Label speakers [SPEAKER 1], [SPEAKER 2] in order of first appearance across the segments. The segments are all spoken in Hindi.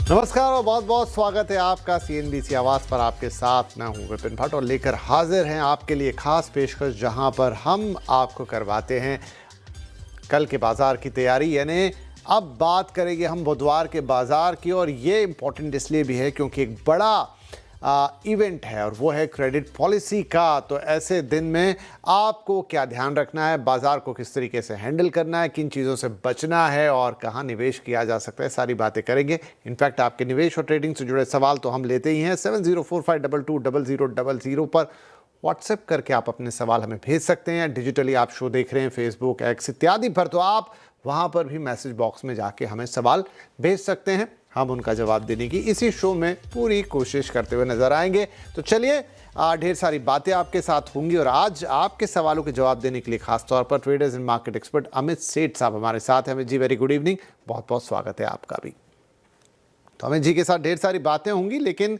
[SPEAKER 1] नमस्कार और बहुत बहुत स्वागत है आपका सीएनबीसी आवाज़ पर। आपके साथ मैं हूं विपिन भट्ट और लेकर हाजिर हैं आपके लिए खास पेशकश, जहां पर हम आपको करवाते हैं कल के बाजार की तैयारी। यानी अब बात करेंगे हम बुधवार के बाजार की, और ये इम्पोर्टेंट इसलिए भी है क्योंकि एक बड़ा इवेंट है और वो है क्रेडिट पॉलिसी का। तो ऐसे दिन में आपको क्या ध्यान रखना है, बाजार को किस तरीके से हैंडल करना है, किन चीज़ों से बचना है और कहाँ निवेश किया जा सकता है, सारी बातें करेंगे। इनफैक्ट आपके निवेश और ट्रेडिंग से जुड़े सवाल तो हम लेते ही हैं। 7045220000 पर व्हाट्सएप करके आप अपने सवाल हमें भेज सकते हैं। डिजिटली आप शो देख रहे हैं फेसबुक, एक्स इत्यादि पर, तो आप वहाँ पर भी मैसेज बॉक्स में जाके हमें सवाल भेज सकते हैं। हम उनका जवाब देने की इसी शो में पूरी कोशिश करते हुए नजर आएंगे। तो चलिए, ढेर सारी बातें आपके साथ होंगी और आज आपके सवालों के जवाब देने के लिए खास तौर पर traders and market expert Amit सेठ साहब हमारे साथ हैं। Amit ji, very good evening, बहुत बहुत स्वागत है आपका भी। तो अमित जी के साथ ढेर सारी बातें होंगी, लेकिन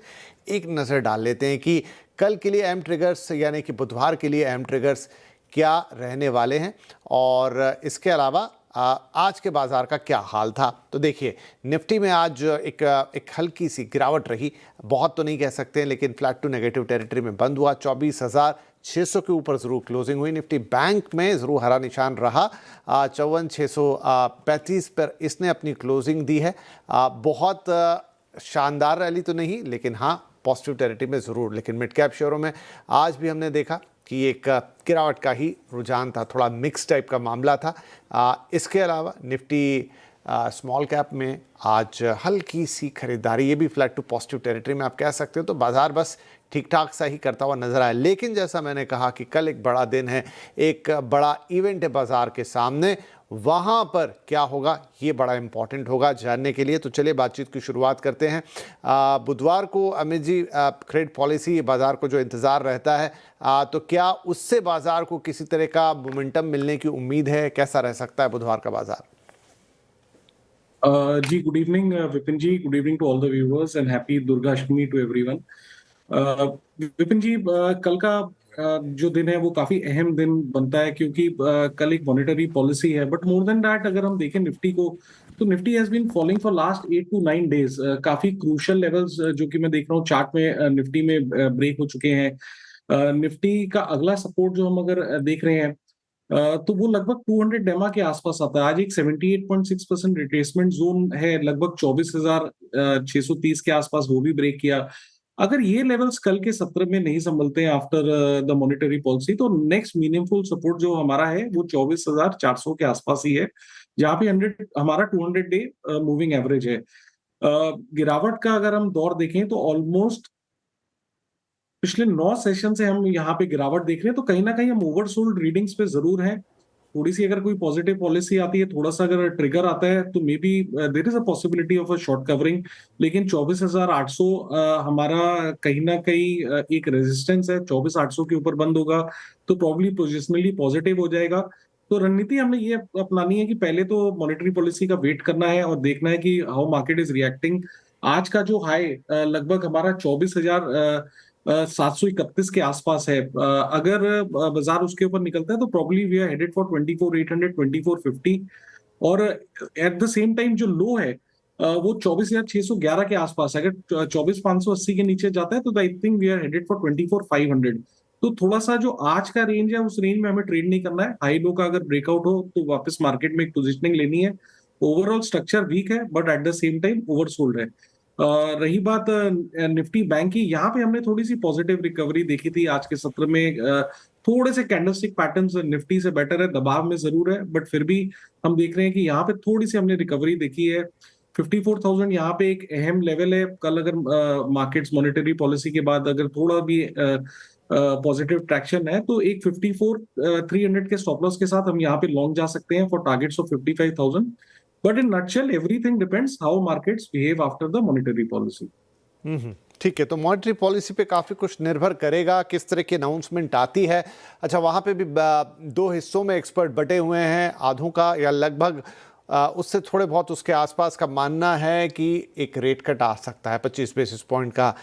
[SPEAKER 1] एक नज़र डाल लेते हैं कि कल के लिए अहम ट्रिगर्स, यानी कि बुधवार के लिए अहम ट्रिगर्स क्या रहने वाले हैं, और इसके अलावा आज के बाजार का क्या हाल था। तो देखिए, निफ्टी में आज एक हल्की सी गिरावट रही, बहुत तो नहीं कह सकते हैं, लेकिन फ्लैट टू नेगेटिव टेरिटरी में बंद हुआ। 24,600 के ऊपर ज़रूर क्लोजिंग हुई। निफ्टी बैंक में ज़रूर हरा निशान रहा, 54,635 पर इसने अपनी क्लोजिंग दी है। बहुत शानदार रैली तो नहीं, लेकिन हाँ पॉजिटिव टेरिटरी में ज़रूर। लेकिन मिड कैप शेयरों में आज भी हमने देखा कि एक गिरावट का ही रुझान था, थोड़ा मिक्स टाइप का मामला था। इसके अलावा निफ्टी स्मॉल कैप में आज हल्की सी खरीदारी, ये भी फ्लैट टू पॉजिटिव टेरिटरी में आप कह सकते हो। तो बाजार बस ठीक ठाक सा ही करता हुआ नजर आया। लेकिन जैसा मैंने कहा कि कल एक बड़ा दिन है, एक बड़ा इवेंट है बाजार के सामने, वहाँ पर क्या होगा ये बड़ा इंपॉर्टेंट होगा जानने के लिए। तो चलिए बातचीत की शुरुआत करते हैं। बुधवार को अमित जी, क्रेडिट पॉलिसी बाजार को जो इंतज़ार रहता है, तो क्या उससे बाजार को किसी तरह का मोमेंटम मिलने की उम्मीद है? कैसा रह सकता है बुधवार का बाजार?
[SPEAKER 2] जी, good evening Vipin ji, good evening to all the viewers and happy Durga Ashtami to everyone. Vipin ji, कल का जो दिन है वो काफी अहम दिन बनता है, क्योंकि कल एक मॉनेटरी पॉलिसी है। बट मोर देन दैट, अगर हम देखें निफ्टी को, तो Nifty has been falling for last 8 to 9 days. काफी क्रूशियल लेवल्स जो कि मैं देख रहा हूँ चार्ट में, निफ्टी में ब्रेक हो चुके हैं। निफ्टी का अगला सपोर्ट जो हम अगर देख रहे हैं, तो वो लगभग 200 डेमा के आसपास आता है। आज एक 78.6% रिट्रेसमेंट जोन है, लगभग 24,630 के आसपास, वो भी ब्रेक किया। अगर ये लेवल्स कल के सत्र में नहीं संभलते हैं आफ्टर द मॉनेटरी पॉलिसी, तो नेक्स्ट मीनिंगफुल सपोर्ट जो हमारा है वो 24,400 के आसपास ही है, जहां पे 100 हमारा 200 डे मूविंग एवरेज है। गिरावट का अगर हम दौर देखें तो ऑलमोस्ट पिछले 9 सेशन से हम यहाँ पे गिरावट देख रहे हैं। तो कहीं ना कहीं हम ओवरसोल्ड रीडिंग्स पे जरूर हैं। थोड़ी सी अगर कोई पॉजिटिव पॉलिसी आती है, थोड़ा सा अगर ट्रिगर आता है, तो may be there is a possibility of a short covering. लेकिन 24,800 हमारा कहीं ना कहीं एक रेजिस्टेंस है। 24,800 के ऊपर बंद होगा तो प्रॉब्ली पोजिशनली पॉजिटिव हो जाएगा। तो रणनीति हमने ये अपनानी है कि पहले तो मॉनेटरी पॉलिसी का वेट करना है और देखना है कि हाउ मार्केट इज रिएक्टिंग। आज का जो हाई लगभग हमारा 24,731 के आसपास है। अगर बाजार उसके ऊपर निकलता है तो probably we are headed for 24,800, 24,50। और एट द सेम टाइम जो लो है वो 24,611 के आसपास है। अगर 24,580 के नीचे जाता है तो I think we are headed for 24,500। तो थोड़ा सा जो आज का रेंज है, उस रेंज में हमें ट्रेड नहीं करना है। हाई लो का अगर ब्रेकआउट हो तो वापस मार्केट में एक पोजिशनिंग लेनी है। ओवरऑल स्ट्रक्चर वीक है, but at the same time oversold है। रही बात निफ्टी बैंक की, यहाँ पे हमने थोड़ी सी पॉजिटिव रिकवरी देखी थी आज के सत्र में। थोड़े से कैंडलस्टिक पैटर्न्स निफ्टी से बेटर है, दबाव में जरूर है, बट फिर भी हम देख रहे हैं कि यहाँ पे थोड़ी सी हमने रिकवरी देखी है। 54,000 यहाँ पे एक अहम लेवल है। कल अगर मार्केट्स मॉनेटरी पॉलिसी के बाद अगर थोड़ा भी पॉजिटिव ट्रैक्शन है, तो एक 54,300 के स्टॉप लॉस के साथ हम यहाँ पे लॉन्ग जा सकते हैं for targets of 55,000। But in nutshell, everything depends how markets behave after the monetary policy.
[SPEAKER 1] ठीक है, तो मॉनेटरी पॉलिसी पे काफ़ी कुछ निर्भर करेगा, किस तरह की अनाउंसमेंट आती है। अच्छा, वहाँ पे भी दो हिस्सों में एक्सपर्ट बटे हुए हैं, आधों का या लगभग उससे थोड़े बहुत उसके आसपास का मानना है कि एक रेट कट आ सकता है 25 बेसिस पॉइंट का।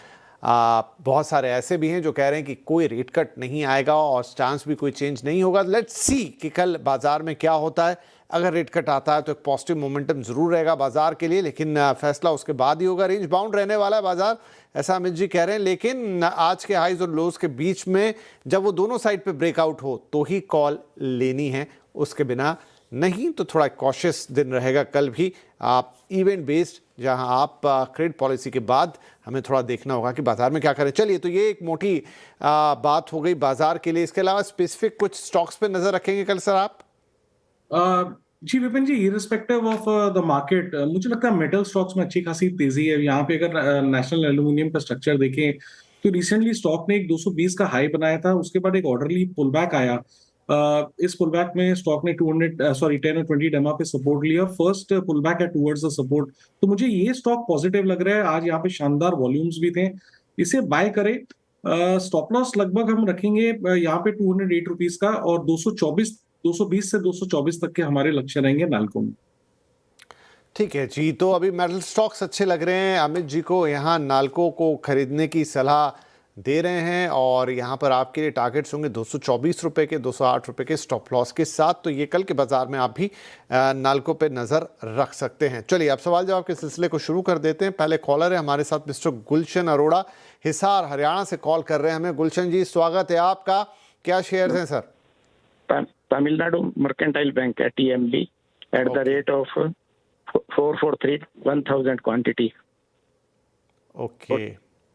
[SPEAKER 1] बहुत सारे ऐसे भी हैं जो कह रहे हैं कि कोई रेट कट नहीं आएगा और स्टांस भी कोई चेंज नहीं होगा। लेट्स सी कि कल बाजार में क्या होता है। अगर रेट कट आता है तो एक पॉजिटिव मोमेंटम जरूर रहेगा बाजार के लिए, लेकिन फैसला उसके बाद ही होगा। रेंज बाउंड रहने वाला है बाजार, ऐसा अमित जी कह रहे हैं, लेकिन आज के हाइज और लोज के बीच में जब वो दोनों साइड पे ब्रेकआउट हो तो ही कॉल लेनी है, उसके बिना नहीं। तो थोड़ा कॉशियस दिन रहेगा कल भी। आप इवेंट बेस्ड, जहां आप क्रेडिट पॉलिसी के बाद हमें थोड़ा देखना होगा कि बाजार में क्या करें। चलिए, तो ये एक मोटी बात हो गई बाजार के लिए। इसके अलावा स्पेसिफिक कुछ स्टॉक्स पे नजर रखेंगे कल सर आप?
[SPEAKER 2] जी विपिन जी, इररिस्पेक्टिव ऑफ द मार्केट, मुझे लगता है मेटल स्टॉक्स में अच्छी खासी तेजी है। यहाँ पे अगर नेशनल एल्यूमिनियम का स्ट्रक्चर देखें तो रिसेंटली स्टॉक ने एक 220 का हाई बनाया था, उसके बाद एक ऑर्डरली पुल बैक आया। इस पुल बैक में स्टॉक ने 10 और 20 डेमा पे सपोर्ट लिया। फर्स्ट पुल बैक है टुवर्ड्स द सपोर्ट, तो मुझे ये स्टॉक पॉजिटिव लग रहा है। आज यहाँ पे शानदार वॉल्यूम्स भी थे, इसे बाय करें। स्टॉप लॉस लगभग हम रखेंगे यहाँ पे 208 रुपीज का, और 220 से 224 तक के हमारे लक्ष्य रहेंगे नालको में।
[SPEAKER 1] ठीक है जी, तो अभी मेटल स्टॉक्स अच्छे लग रहे हैं अमित जी को, यहाँ नालको को खरीदने की सलाह दे रहे हैं, और यहाँ पर आपके लिए टारगेट्स होंगे 224 रुपये के, 208 रुपये के स्टॉप लॉस के साथ। तो ये कल के बाजार में आप भी नालको पे नज़र रख सकते हैं। चलिए, अब सवाल जवाब के सिलसिले को शुरू कर देते हैं। पहले कॉलर है हमारे साथ मिस्टर गुलशन अरोड़ा, हिसार हरियाणा से कॉल कर रहे हैं हमें। गुलशन जी, स्वागत है आपका। क्या शेयर्स हैं सर?
[SPEAKER 3] तमिलनाडु मर्केंटाइल बैंक है, TMB, eight the rate of 443 1000 quantity.
[SPEAKER 1] Okay.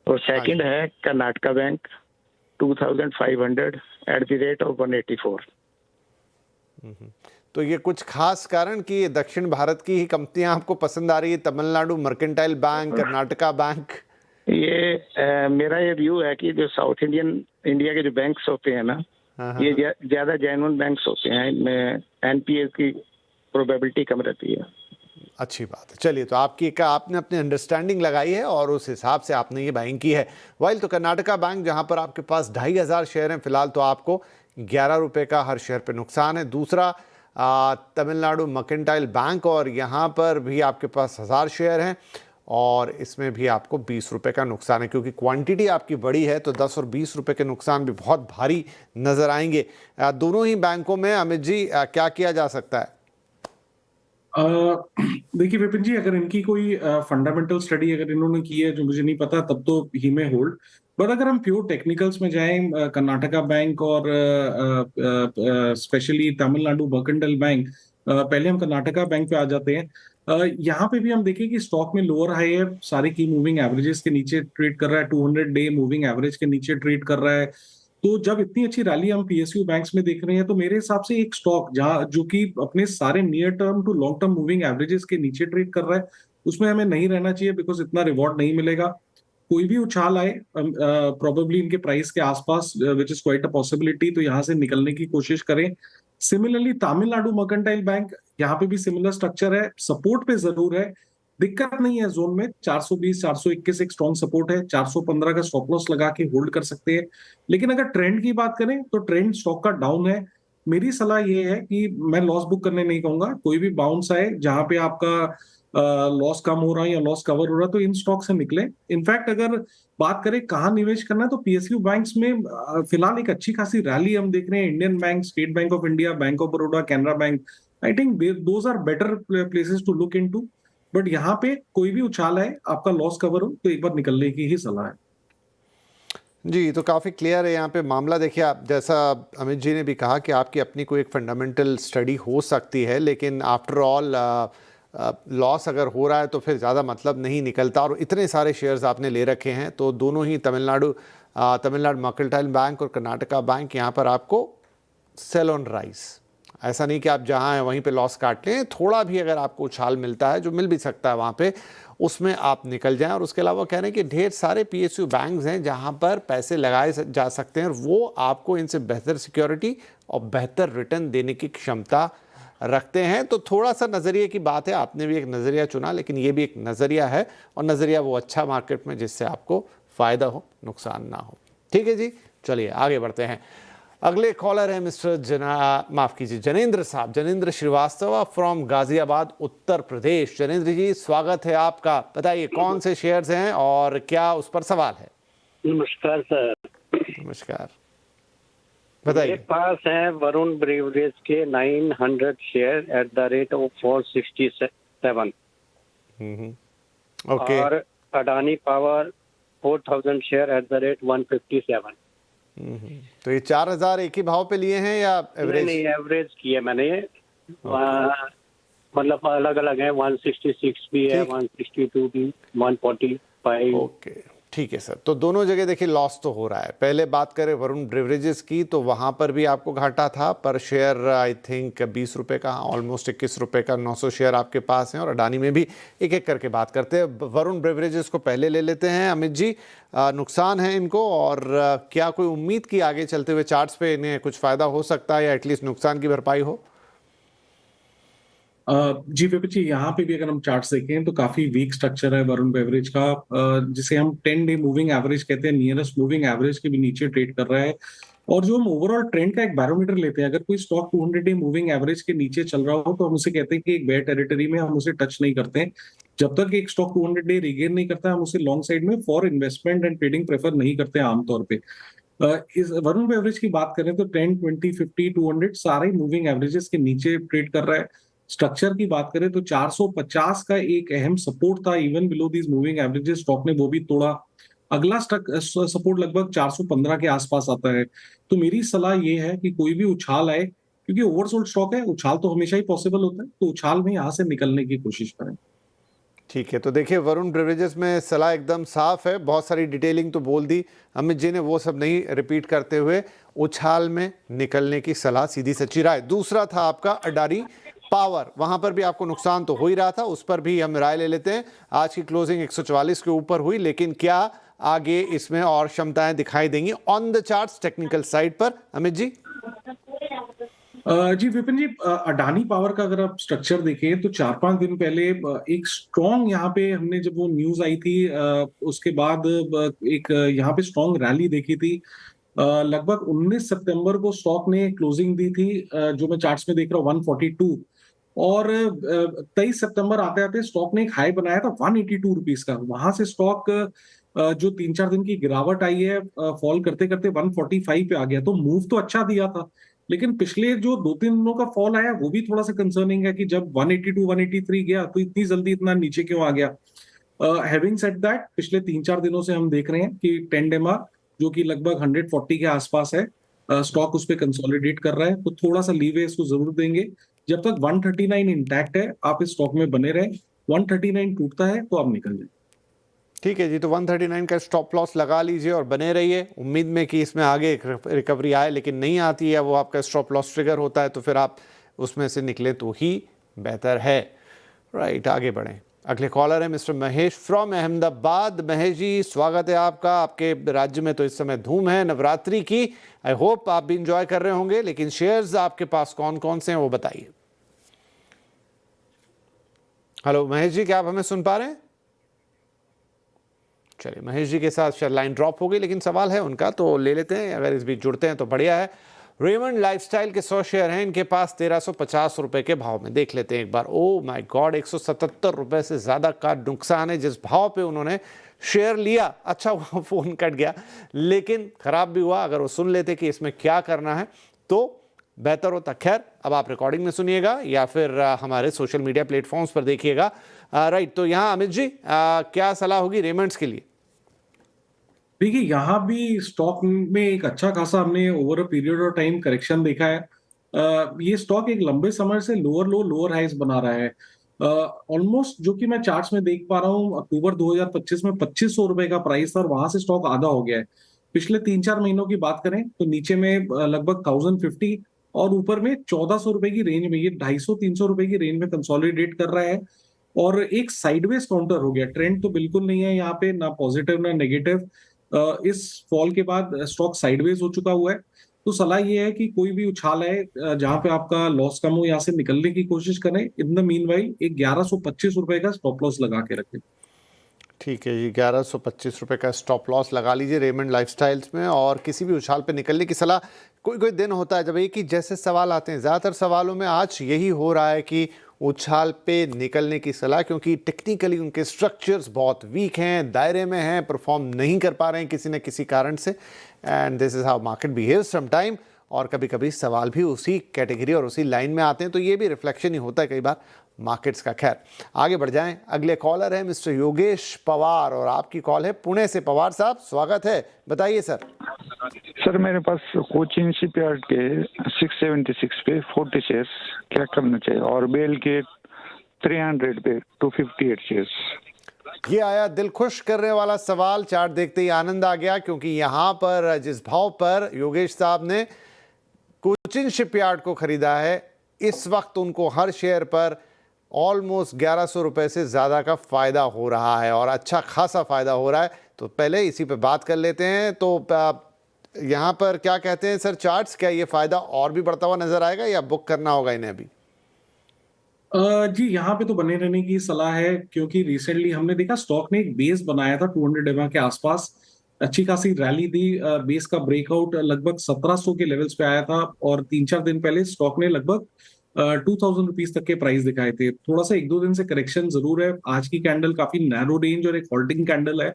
[SPEAKER 3] और सेकंड है Karnataka bank 2500 eight the rate of 184।
[SPEAKER 1] तो ये कुछ खास कारण कि ये दक्षिण भारत की ही कंपनियां आपको पसंद आ रही है? Tamil Nadu mercantile bank, Karnataka bank?
[SPEAKER 3] ये मेरा ये व्यू है कि जो साउथ इंडिया के जो बैंक्स होते हैं ना, ये ज्यादा जेन्युइन बैंक्स होते हैं, इनमें NPA की प्रोबेबिलिटी कम रहती है।
[SPEAKER 1] अच्छी बात है। चलिए, तो आपने अपनी अंडरस्टैंडिंग लगाई है और उस हिसाब से आपने ये बाइंग की है। वाइल तो कर्नाटका बैंक, जहां पर आपके पास 2500 शेयर हैं फिलहाल, तो आपको 11 रुपए का हर शेयर पे नुकसान है। दूसरा तमिलनाडु मर्केंटाइल बैंक, और यहाँ पर भी आपके पास 1000 शेयर हैं और इसमें भी आपको 20 रुपये का नुकसान है, क्योंकि क्वांटिटी आपकी बड़ी है, तो 10 और 20 रुपये के नुकसान भी बहुत भारी नजर आएंगे। दोनों ही बैंकों में अमित जी क्या किया जा सकता है?
[SPEAKER 2] देखिए विपिन जी, अगर इनकी कोई फंडामेंटल स्टडी अगर इन्होंने की है जो मुझे नहीं पता, तब तो ही में होल्ड। बट अगर हम प्योर टेक्निकल्स में जाएं, कर्नाटका बैंक और स्पेशली तमिलनाडु मर्केंटाइल बैंक, पहले हम कर्नाटका बैंक पे आ जाते हैं। यहाँ पे भी हम देखें कि स्टॉक में लोअर हाई है, सारे की मूविंग एवरेजेस के नीचे ट्रेड कर रहा है, 200 डे मूविंग एवरेज के नीचे ट्रेड कर रहा है। तो जब इतनी अच्छी रैली हम PSU बैंक्स में देख रहे हैं, तो मेरे हिसाब से एक स्टॉक जहां जो कि अपने सारे near term to long term moving averages के नीचे ट्रेड कर रहा है, उसमें हमें नहीं रहना चाहिए, बिकॉज इतना रिवॉर्ड नहीं मिलेगा। कोई भी उछाल आए प्रोबेबली इनके प्राइस के आसपास, which is quite a possibility, तो यहाँ से निकलने की कोशिश करें। सिमिलरली तमिलनाडु मर्केंटाइल बैंक, यहाँ पे भी सिमिलर स्ट्रक्चर है, सपोर्ट पे जरूर है, दिक्कत नहीं है जोन में। 420 421 एक स्ट्रॉन्ग सपोर्ट है, 415 का स्टॉप लॉस लगा के होल्ड कर सकते हैं। लेकिन अगर ट्रेंड की बात करें तो ट्रेंड स्टॉक का डाउन है। मेरी सलाह ये है कि मैं लॉस बुक करने नहीं कहूंगा, कोई भी बाउंस आए जहां पे आपका लॉस कम हो रहा है या लॉस कवर हो रहा है, तो इन स्टॉक से निकले। इनफैक्ट अगर बात करें कहाँ निवेश करना है, तो PSU बैंक्स में फिलहाल एक अच्छी खासी रैली हम देख रहे हैं। Indian bank, state bank of India, bank of Baroda, Canara bank, I think those are better places to look into. But यहाँ पे कोई भी उछाल है, आपका लॉस कवर हो, तो एक बार निकलने की ही सलाह है।
[SPEAKER 1] जी, तो काफ़ी क्लियर है यहाँ पे मामला। देखिए, आप जैसा अमित जी ने भी कहा कि आपकी अपनी कोई एक फंडामेंटल स्टडी हो सकती है, लेकिन आफ्टर ऑल लॉस अगर हो रहा है तो फिर ज़्यादा मतलब नहीं निकलता। और इतने सारे शेयर्स आपने ले रखे हैं, तो दोनों ही तमिलनाडु मर्केंटाइल बैंक और कर्नाटका बैंक, यहाँ पर आपको सेल ऑन राइस। ऐसा नहीं कि आप जहाँ हैं वहीं पे लॉस काट लें, थोड़ा भी अगर आपको उछाल मिलता है, जो मिल भी सकता है वहाँ पे, उसमें आप निकल जाएं। और उसके अलावा कह रहे हैं कि ढेर सारे PSU बैंक्स हैं जहाँ पर पैसे लगाए जा सकते हैं, और वो आपको इनसे बेहतर सिक्योरिटी और बेहतर रिटर्न देने की क्षमता रखते हैं। तो थोड़ा सा नज़रिए की बात है, आपने भी एक नज़रिया चुना, लेकिन ये भी एक नज़रिया है, और नज़रिया वो अच्छा मार्केट में जिससे आपको फ़ायदा हो, नुकसान ना हो। ठीक है जी, चलिए आगे बढ़ते हैं। अगले कॉलर है मिस्टर जनेंद्र साहब, जनेंद्र श्रीवास्तव फ्रॉम गाजियाबाद, उत्तर प्रदेश। जनेंद्र जी, स्वागत है आपका। बताइए कौन से शेयर्स हैं और क्या उस पर सवाल है?
[SPEAKER 4] नमस्कार सर।
[SPEAKER 1] नमस्कार। बताइए।
[SPEAKER 4] मेरे पास है वरुण ब्रेवरेज के 900 share at the rate of 467
[SPEAKER 1] okay.
[SPEAKER 4] और Adani power 4000 share at the rate 157।
[SPEAKER 1] तो ये 4000 एक ही भाव पे लिए हैं या एवरेज?
[SPEAKER 4] नहीं, एवरेज किया मैंने। मतलब अलग अलग है, 166 भी है, 162 भी, 145।
[SPEAKER 1] ओके, ठीक है सर। तो दोनों जगह देखिए लॉस तो हो रहा है। पहले बात करें वरुण ब्रेवरेजेस की, तो वहाँ पर भी आपको घाटा था पर शेयर, आई थिंक 20 रुपये का, ऑलमोस्ट 21 रुपये का 900 शेयर आपके पास हैं। और अडानी में भी एक एक करके बात करते हैं। वरुण ब्रेवरेजेस को पहले ले लेते हैं अमित जी। नुकसान है इनको, और क्या कोई उम्मीद की आगे चलते हुए चार्ट्स पे इन्हें कुछ फ़ायदा हो सकता है या एटलीस्ट नुकसान की भरपाई हो?
[SPEAKER 2] जी विपिन जी, यहाँ पे भी अगर हम चार्ट्स देखें तो काफी वीक स्ट्रक्चर है वरुण बेवरेज का, जिसे हम 10 डे मूविंग एवरेज कहते हैं, नियरेस्ट मूविंग एवरेज के भी नीचे ट्रेड कर रहा है। और जो हम ओवरऑल ट्रेंड का एक बैरोमीटर लेते हैं, अगर कोई स्टॉक 200 डे मूविंग एवरेज के नीचे चल रहा हो तो हम उसे कहते हैं कि एक बेयर टेरिटरी में, हम उसे टच नहीं करते हैं। जब तक एक स्टॉक 200 डे रिगेन नहीं करता, हम उसे लॉन्ग साइड में for investment and trading prefer नहीं करते हैं आमतौर पे। इस वरुण बेवरेज की बात करें तो 10, 20, 50, 200 सारे मूविंग एवरेजेस के नीचे ट्रेड कर रहा है। स्ट्रक्चर की बात करें तो 450 का एक अहम सपोर्ट था even below these moving averages, stock ने वो भी तोड़ा। अगला सपोर्ट लगभग 415 के आसपास आता है। तो मेरी सलाह ये है कि कोई भी उछाल आए, क्योंकि ओवरसोल्ड स्टॉक है, उछाल तो हमेशा ही पॉसिबल होता है, तो उछाल में यहाँ से निकलने की कोशिश करें।
[SPEAKER 1] ठीक है, तो देखिए वरुण ब्रेवरेजेस में सलाह एकदम साफ है। बहुत सारी डिटेलिंग तो बोल दी अमित जी ने, वो सब नहीं रिपीट करते हुए उछाल में निकलने की सलाह, सीधी सच्ची राय। दूसरा था आपका अडानी पावर, वहां पर भी आपको नुकसान तो हो ही रहा था, उस पर भी हम राय ले लेते हैं। आज की क्लोजिंग 144 के ऊपर हुई, लेकिन क्या आगे इसमें और क्षमताएं दिखाई देंगी on the charts technical side पर अमित जी?
[SPEAKER 2] जी विपिन जी, अडानी पावर का अगर आप स्ट्रक्चर देखें तो 4-5 दिन पहले एक स्ट्रॉन्ग, यहाँ पे हमने जब वो न्यूज आई थी उसके बाद एक यहाँ पे स्ट्रॉन्ग रैली देखी थी। लगभग 19 सितंबर को स्टॉक ने क्लोजिंग दी थी, जो मैं चार्ट्स में देख रहा हूँ 142, और 23 सितंबर आते आते स्टॉक ने एक हाई बनाया था 182 रुपीज का। वहां से स्टॉक जो 3-4 दिन की गिरावट आई है, फॉल करते करते 145 पे आ गया। तो मूव तो अच्छा दिया था, लेकिन पिछले जो 2-3 दिनों का फॉल आया वो भी थोड़ा सा कंसर्निंग है कि जब 182 183 गया तो इतनी जल्दी इतना नीचे क्यों आ गया। हैविंग सेड दैट, पिछले 3-4 दिनों से हम देख रहे हैं कि 10 डेमा जो कि लगभग 140 के आसपास है, स्टॉक उस पर कंसोलिडेट कर रहा है, तो थोड़ा सा लीवे इसको जरूर देंगे। जब तक 139 इंटैक्ट है आप इस स्टॉक में बने रहे, 139 टूटता है तो आप निकल जाए।
[SPEAKER 1] ठीक है जी, तो 139 का स्टॉप लॉस लगा लीजिए और बने रहिए उम्मीद में कि इसमें आगे एक रिकवरी आए, लेकिन नहीं आती है, वो आपका स्टॉप लॉस ट्रिगर होता है, तो फिर आप उसमें से निकले तो ही बेहतर है। राइट, आगे बढ़ें। अगले कॉलर है मिस्टर महेश फ्रॉम अहमदाबाद। महेश जी, स्वागत है आपका। आपके राज्य में तो इस समय धूम है नवरात्रि की, आई होप आप भी इंजॉय कर रहे होंगे, लेकिन शेयर्स आपके पास कौन कौन से हैं वो बताइए। हेलो महेश जी, क्या आप हमें सुन पा रहे हैं? चलिए, महेश जी के साथ शायद लाइन ड्रॉप हो गई, लेकिन सवाल है उनका तो ले लेते हैं, अगर इस बीच जुड़ते हैं तो बढ़िया है। रेमंड लाइफस्टाइल के 100 शेयर हैं इनके पास 1350 रुपए के भाव में। देख लेते हैं एक बार। ओ माय गॉड, 177 रुपए से ज़्यादा का नुकसान है जिस भाव पे उन्होंने शेयर लिया। अच्छा हुआ फ़ोन कट गया, लेकिन ख़राब भी हुआ। अगर वो सुन लेते कि इसमें क्या करना है तो बेहतर होता। खैर, अब आप रिकॉर्डिंग में सुनिएगा या फिर हमारे सोशल मीडिया प्लेटफॉर्म्स पर देखिएगा। राइट, तो यहाँ अमित जी क्या सलाह होगी रेमंड्स के लिए?
[SPEAKER 2] देखिए, यहाँ भी स्टॉक में एक अच्छा खासा हमने over a period of time correction देखा है। ये स्टॉक एक लंबे समय से लोअर लो लोअर हाइस बना रहा है। ऑलमोस्ट जो कि मैं चार्ट्स में देख पा रहा हूँ, अक्टूबर 2025 में 2500 रुपए का प्राइस था और वहां से स्टॉक आधा हो गया है। पिछले 3-4 महीनों की बात करें तो नीचे में लगभग 1050 और ऊपर में 1400 रुपए की रेंज में, ये 250-300 रुपए की रेंज में कंसोलिडेट कर रहा है। और एक साइडवेज काउंटर हो गया, ट्रेंड तो बिल्कुल नहीं है यहाँ पे, ना पॉजिटिव ना नेगेटिव। इस फॉल के बाद स्टॉक साइडवेज हो चुका हुआ है। तो सलाह ये है कि कोई भी उछाल है जहां पे आपका लॉस कम हो, यहाँ से निकलने की कोशिश करें। इन द मीनवाइल एक 1125 रुपए का स्टॉप लॉस लगा के रखें।
[SPEAKER 1] ठीक है जी, 1125 रुपए का स्टॉप लॉस लगा लीजिए रेमंड लाइफस्टाइल्स में। और किसी भी उछाल पे निकलने की सलाह, कोई कोई दिन होता है जब एक ही जैसे सवाल आते हैं, ज़्यादातर सवालों में आज यही हो रहा है कि उछाल पे निकलने की सलाह, क्योंकि टेक्निकली उनके स्ट्रक्चर्स बहुत वीक हैं, दायरे में हैं, परफॉर्म नहीं कर पा रहे हैं किसी न किसी कारण से। And this is how market behaves some time. और कभी कभी सवाल भी उसी कैटेगरी और उसी लाइन में आते हैं, तो ये भी रिफ्लेक्शन ही होता है कई बार मार्केट्स का। खैर, आगे बढ़ जाएं। अगले कॉलर है मिस्टर योगेश पवार और आपकी कॉल है पुणे से। पवार साहब, स्वागत है, बताइए सर।
[SPEAKER 5] सर मेरे पास कोचिन शिपयार्ड के 676 पे 40 शेयर्स, क्या करना चाहिए? और बेल के 300 पे 258 शेयर्स।
[SPEAKER 1] ये आया दिल खुश करने वाला सवाल। चार्ट देखते ही आनंद आ गया, क्योंकि यहाँ पर जिस भाव पर योगेश साहब ने कोचिन शिपयार्ड को खरीदा है, इस वक्त उनको हर शेयर पर ऑलमोस्ट 1100 रुपए से ज़्यादा का फ़ायदा हो रहा है और अच्छा खासा फ़ायदा हो रहा है। तो पहले इसी पे बात कर लेते हैं। तो यहाँ पर क्या कहते हैं सर चार्ट्स, क्या ये फ़ायदा और भी बढ़ता हुआ नज़र आएगा या बुक करना होगा इन्हें अभी?
[SPEAKER 2] जी, यहाँ पे तो बने रहने की सलाह है, क्योंकि रिसेंटली हमने देखा स्टॉक ने एक बेस बनाया था 200 एमए के आसपास, अच्छी खासी रैली दी, बेस का ब्रेकआउट लगभग 1700 के लेवल्स पे आया था और 3-4 दिन पहले स्टॉक ने लगभग 2000 रुपीज तक के प्राइस दिखाए थे। थोड़ा सा 1-2 दिन से करेक्शन जरूर है। आज की कैंडल काफी नैरो रेंज और एक होल्डिंग कैंडल है।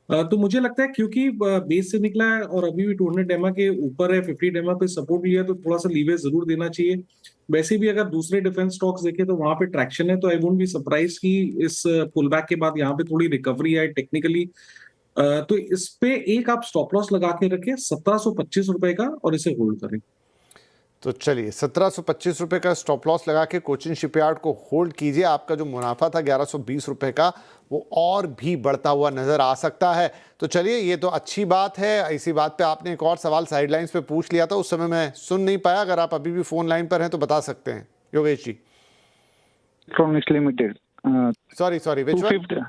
[SPEAKER 2] तो मुझे लगता है क्योंकि बेस से निकला है और अभी भी 200 एमए के ऊपर है, 50 एमए पे सपोर्ट लिया, तो थोड़ा सा लीवेज जरूर देना चाहिए। वैसे भी अगर दूसरे डिफेंस स्टॉक्स देखें तो वहां पे ट्रैक्शन है, तो आई वोंट बी सरप्राइज कि इस पुल बैक के बाद यहाँ पे थोड़ी रिकवरी है टेक्निकली। तो इस पे एक आप स्टॉप लॉस लगा के रखें 1725 रुपए का और इसे होल्ड करें।
[SPEAKER 1] तो चलिए 1725 रुपए का स्टॉप लॉस लगा के कोचिन शिपयार्ड को होल्ड कीजिए। आपका जो मुनाफा था 1120 रुपए का, वो और भी बढ़ता हुआ नजर आ सकता है। तो चलिए, ये तो अच्छी बात है। इसी बात पे आपने एक और सवाल साइडलाइंस पे पूछ लिया था, उस समय मैं सुन नहीं पाया। अगर आप अभी भी फोन लाइन पर हैं तो बता सकते हैं Yogesh ji.
[SPEAKER 5] Electronics limited,
[SPEAKER 1] sorry which one?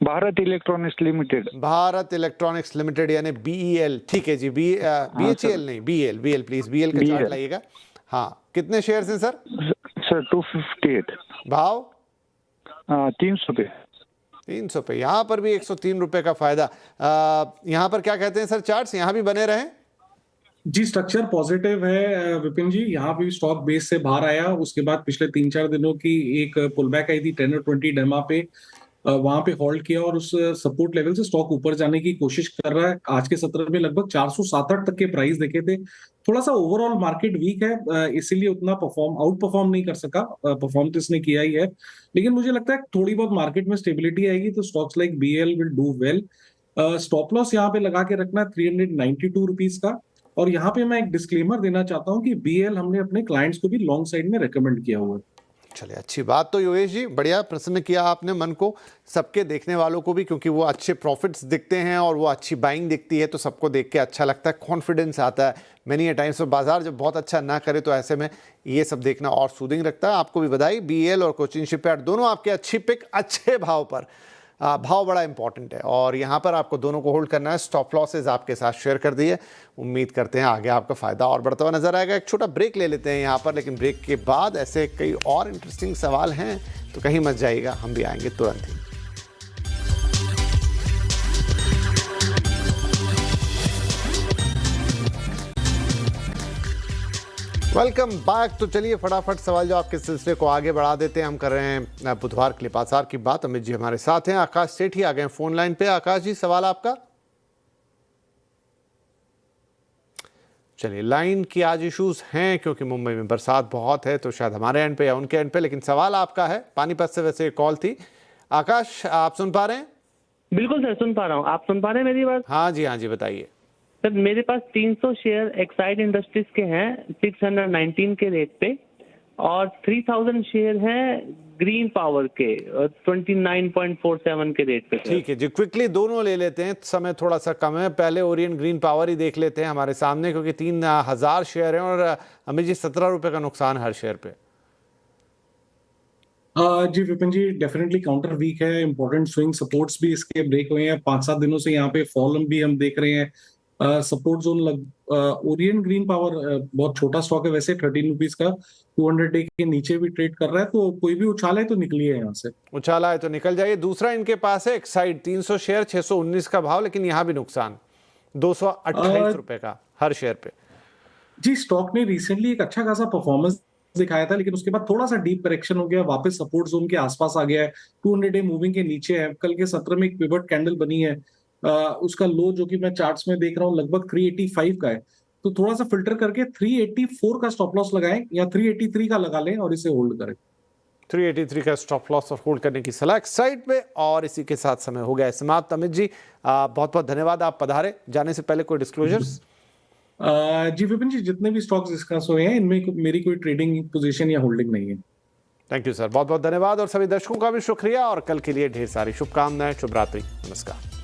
[SPEAKER 5] Bharat electronics limited.
[SPEAKER 1] Bharat electronics limited यानी BEL। ठीक है जी, BHEL नहीं, BL प्लीज, BL का चार्ट लाइएगा। हाँ, कितने शेयर्स हैं सर?
[SPEAKER 5] सर 258।
[SPEAKER 1] भाव
[SPEAKER 5] 300 पे।
[SPEAKER 1] 300 पे। यहाँ पर भी 103 रुपए का फायदा। यहाँ पर क्या कहते हैं सर चार्ट्स, यहाँ भी बने रहे?
[SPEAKER 2] जी, स्ट्रक्चर पॉजिटिव है विपिन जी। यहाँ भी स्टॉक बेस से बाहर आया, उसके बाद पिछले 3-4 दिनों की एक पुल बैक आई थी 10 और 20 डेमा पे, वहां पे होल्ड किया और उस सपोर्ट लेवल से स्टॉक ऊपर जाने की कोशिश कर रहा है। आज के सत्र में लगभग 407-8 तक के प्राइस देखे थे। थोड़ा सा ओवरऑल मार्केट वीक है, इसीलिए उतना आउट परफॉर्म नहीं कर सका। परफॉर्म तो इसने किया ही है, लेकिन मुझे लगता है थोड़ी बहुत मार्केट में स्टेबिलिटी आएगी तो stocks like BL will do well. Stop loss यहाँ पे लगा के रखना 392 रुपीज का। और यहाँ पे मैं एक डिस्क्लेमर देना चाहता हूँ कि BL हमने अपने क्लाइंट्स को भी लॉन्ग साइड में रेकमेंड किया हुआ है।
[SPEAKER 1] चलिए, अच्छी बात। तो योगेश जी, बढ़िया, प्रसन्न किया आपने मन को, सबके देखने वालों को भी, क्योंकि वो अच्छे प्रॉफिट्स दिखते हैं और वो अच्छी बाइंग दिखती है तो सबको देख के अच्छा लगता है, कॉन्फिडेंस आता है। मैनी ए टाइम्स बाजार जब बहुत अच्छा ना करे तो ऐसे में ये सब देखना और सूदिंग रखता है। आपको भी बधाई, BL और कोचिन शिपयार्ड दोनों आपके अच्छी पिक, अच्छे भाव पर। भाव बड़ा इंपॉर्टेंट है और यहाँ पर आपको दोनों को होल्ड करना है। स्टॉप लॉसेज आपके साथ शेयर कर दिए। उम्मीद करते हैं आगे आपका फ़ायदा और बढ़ता हुआ नजर आएगा। एक छोटा ब्रेक ले लेते हैं यहाँ पर, लेकिन ब्रेक के बाद ऐसे कई और इंटरेस्टिंग सवाल हैं, तो कहीं मत जाइएगा, हम भी आएंगे तुरंत ही। Welcome back. तो चलिए फटाफट सवाल जो आपके सिलसिले को आगे बढ़ा देते हैं। हम कर रहे हैं बुधवार के लिए बाजार की बात। अमित जी हमारे साथ हैं, आकाश सेठी आ गए फोन लाइन पे। आकाश जी, सवाल आपका। चलिए, लाइन की आज इश्यूज हैं क्योंकि मुंबई में बरसात बहुत है, तो शायद हमारे एंड पे या उनके एंड पे, लेकिन सवाल आपका है। पानीपत से वैसे कॉल थी। आकाश, आप सुन पा रहे हैं?
[SPEAKER 6] बिल्कुल सर, सुन पा रहा हूँ। आप सुन पा रहे हैं मेरी बात?
[SPEAKER 1] हाँ जी, बताइए
[SPEAKER 6] सर। मेरे पास 300 शेयर एक्साइड इंडस्ट्रीज के हैं 619 के रेट पे, और 3000 शेयर हैं ग्रीन पावर के 29.47 के रेट पे।
[SPEAKER 1] ठीक है जी, क्विकली दोनों ले लेते हैं, समय थोड़ा सा कम है। पहले ओरिएंट ग्रीन पावर ही देख लेते हैं हमारे सामने, क्योंकि 3000 शेयर हैं और हमें जी 17 रुपए का नुकसान हर शेयर पे।
[SPEAKER 2] जी विपिन जी, डेफिनेटली काउंटर वीक है। इंपॉर्टेंट स्विंग सपोर्ट्स भी इसके ब्रेक हुए हैं। 5-7 दिनों से यहाँ पे फॉल भी हम देख रहे हैं। Support zone Orient green power बहुत छोटा स्टॉक है वैसे, 13 रुपीज का, 200 डे के नीचे भी ट्रेड कर रहा है, तो कोई भी उछाला है तो निकलिए यहाँ से।
[SPEAKER 1] उछाला है तो निकल जाइए। दूसरा इनके पास है एक्साइड, 300 शेयर, 619 का भाव, लेकिन यहाँ भी नुकसान 228 रुपए का हर शेयर पे।
[SPEAKER 2] जी, स्टॉक ने रिसेंटली एक अच्छा खासा परफॉर्मेंस दिखाया था, लेकिन उसके बाद थोड़ा सा डीप करेक्शन हो गया, वापस सपोर्ट जोन के आसपास आ गया है, 200 डे मूविंग के नीचे है। कल के सत्र में एक पिवट कैंडल बनी है, उसका लो जो कि मैं चार्ट्स में देख रहा हूँ लगभग 385 का है। तो थोड़ा सा फिल्टर करके 384 का स्टॉप लॉस लगाएं या 383 का लगा लें और इसे होल्ड करें।
[SPEAKER 1] 383 का स्टॉप लॉस और होल्ड करने की सलाह एक्साइड में। और इसी के साथ समय हो गया समाप्त। अमित जी बहुत बहुत धन्यवाद, आप पधारे। जाने से पहले कोई डिस्क्लोजर्स?
[SPEAKER 2] जी विपिन जी, जितने भी स्टॉक्स डिस्कस हुए हैं इनमें मेरी कोई ट्रेडिंग पोजीशन या होल्डिंग नहीं है।
[SPEAKER 1] थैंक यू सर, बहुत बहुत धन्यवाद। और सभी दर्शकों का भी शुक्रिया और कल के लिए ढेर सारी शुभकामनाएं। शुभ रात्रि, नमस्कार।